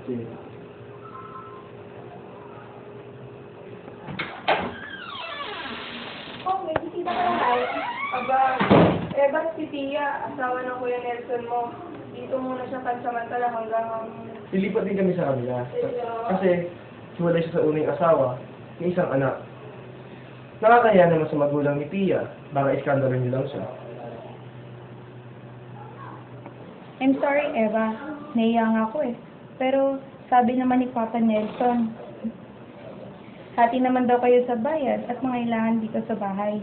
Sige. Oh, may bisita ka lang tayo. Aba, ba't si Tia, asawa ng Kuya Nelson mo? Dito muna siya pansamantala hanggang... Lilipat din kami sa kanila. Kasi, hiwalay siya sa unang asawa, ng isang anak. Nakakaya naman sa magulang ni Tia, baka iskandalo niyo lang siya. I'm sorry, Eva. Naiya nga ako eh. Pero sabi naman ni Papa Nelson, hati naman daw kayo sa bayad at mangailangan dito sa bahay.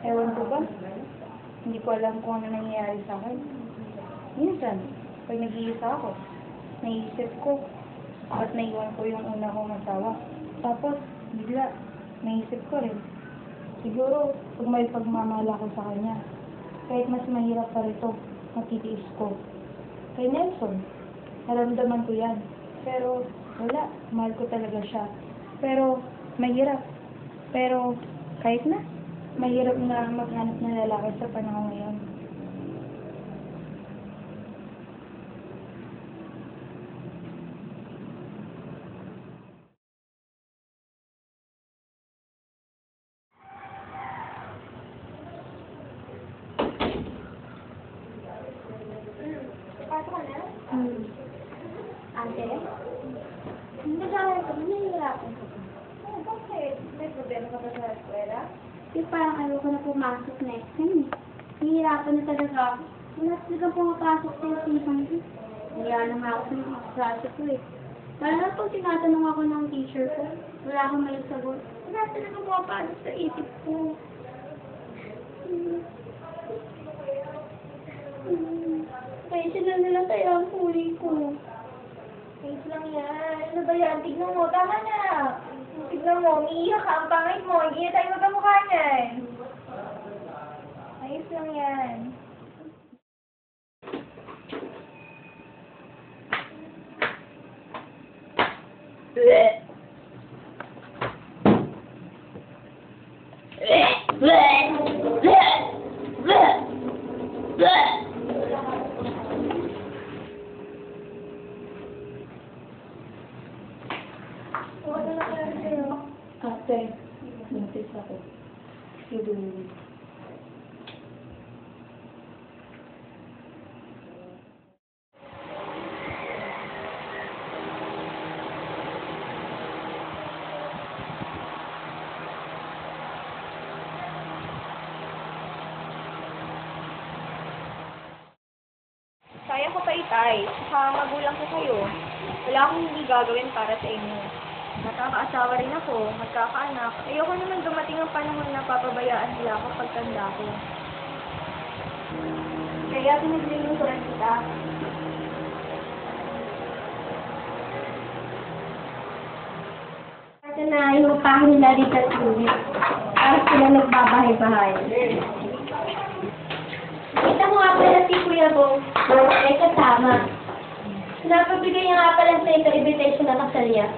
Ewan ko ba? Hindi ko alam kung ano nangyayari sa akin. Minsan, pag nag-iisa ako, naisip ko, at naiwan ko yung una kong asawa. Tapos, bigla, naisip ko rin. Siguro, pag may pagmamahal ako sa kanya, kahit mas mahirap pa rito, matitiis ko. Kay Nelson, naramdaman ko yan. Pero, wala, mahal ko talaga siya. Pero, mahirap. Pero, kahit na, mahirap na maghanap ng lalaki sa panahon ngayon. Pasok ka na? Ate? Nag-aaral ka, nahihirapan ka ba? Oh, bakit? May problema ka ba sa eskwela? Kasi parang ayoko na pumasok next time eh. Nahihirapan na talaga ako. Wala talagang pumapasok sa season ko. Kaya naman ako sa mga klase ko eh. Lalo na pag tinatanong ako ng teacher ko, wala akong may sagot. Wala talagang pumapasok sa isip ko. Kaya na nila tayo ang huli ko. Wait lang yan. Ano ba yan? Tignan mo. Tama na. Tignan mo. Umiiyak ka. Ang pangit mo. Hindi na tayo magkamukha niyan. Ayos lang yan. Ate, buntis ako. Idulog. Kaya ko pa itay. Saka magulang ko kayo. Wala akong hindi gagawin para sa inyo. Magkakaasawa rin ako, magkakaanak. Ayoko naman dumating ang panahon na papabayaan nila ako pagtanda ko. Kaya pinaglilingkuran kita. Ito na yung pahin nila dito sa ulit. Tapos sila nagbabahay-bahay. Kita mo nga pala si Kuya Bong. Ay kasama. Napabigay niya nga pala sa ito invitation na kasal niya.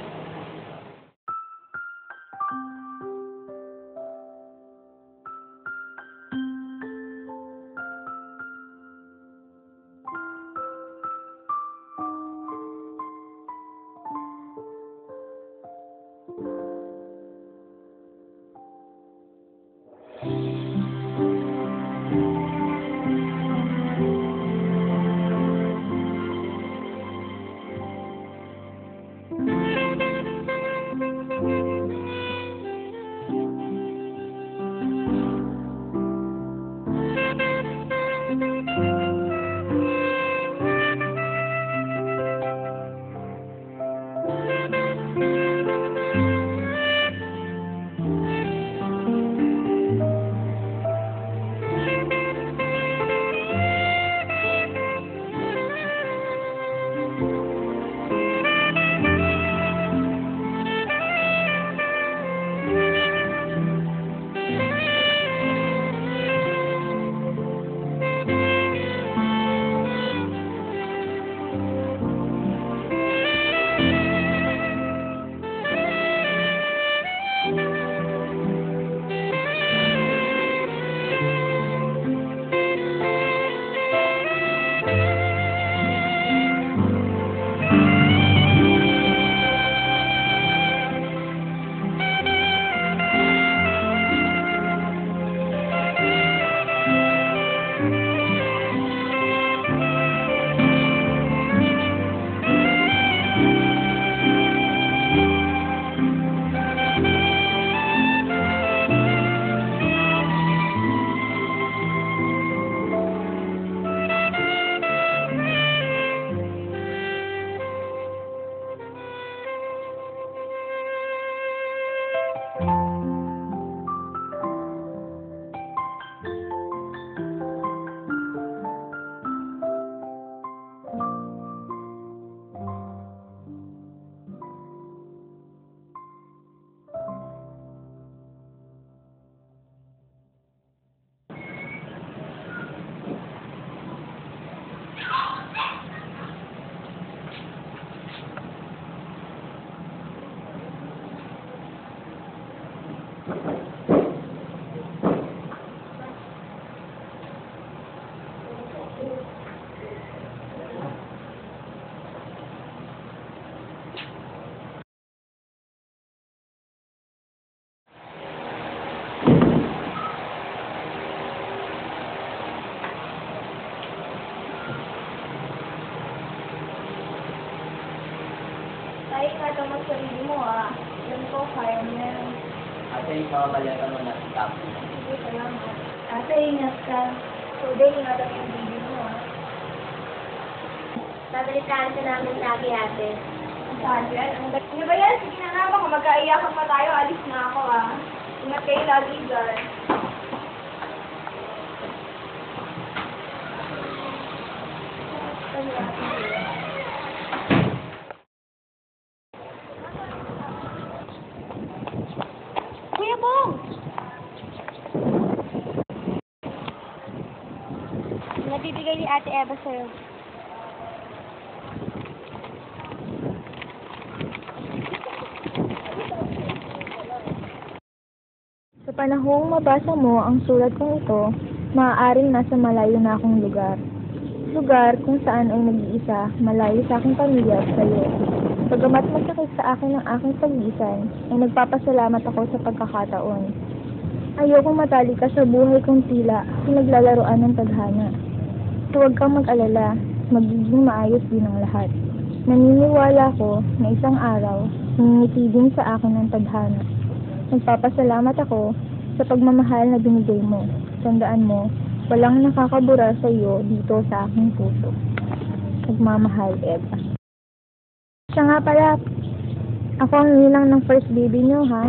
Ate, ingatan mo sarili mo ah. Alam ko, kaya mo na yan. Ate, makakaleta mo na si Tapo. Sige, salamat. Ate, ingat ka. So, din, ingatan mo yung baby mo ah. Babalitaan ka namin lagi, ate. Saan yan? Ano ba yan? Sige na nga, baka magkaiyakan pa tayo. Alis na ako ah. Ingat kayo lagi dyan. Kuya Bong! Nabibigay ni Ate Eva sa'yo. Sa panahong mabasa mo ang sulat kong ito, maaaring nasa malayo na akong lugar. Lugar kung saan ay nag-iisa, malayo sa aking pamilya at sa iyo. Bagamat masakit sa akin ang aking pagisan, ay nagpapasalamat ako sa pagkakataon. Ayokong matali ka sa buhay kong tila pinaglalaroan ng tadhana. Huwag kang mag-alala, magiging maayos din ang lahat. Naniniwala ko na isang araw, ngingiti din sa akin ng tadhana. Nagpapasalamat ako sa pagmamahal na binigay mo. Tandaan mo, walang nakakabura sa iyo dito sa aking puso. Nagmamahal, Eva. Siya nga pala, ako ang nilang ng first baby niyo, ha?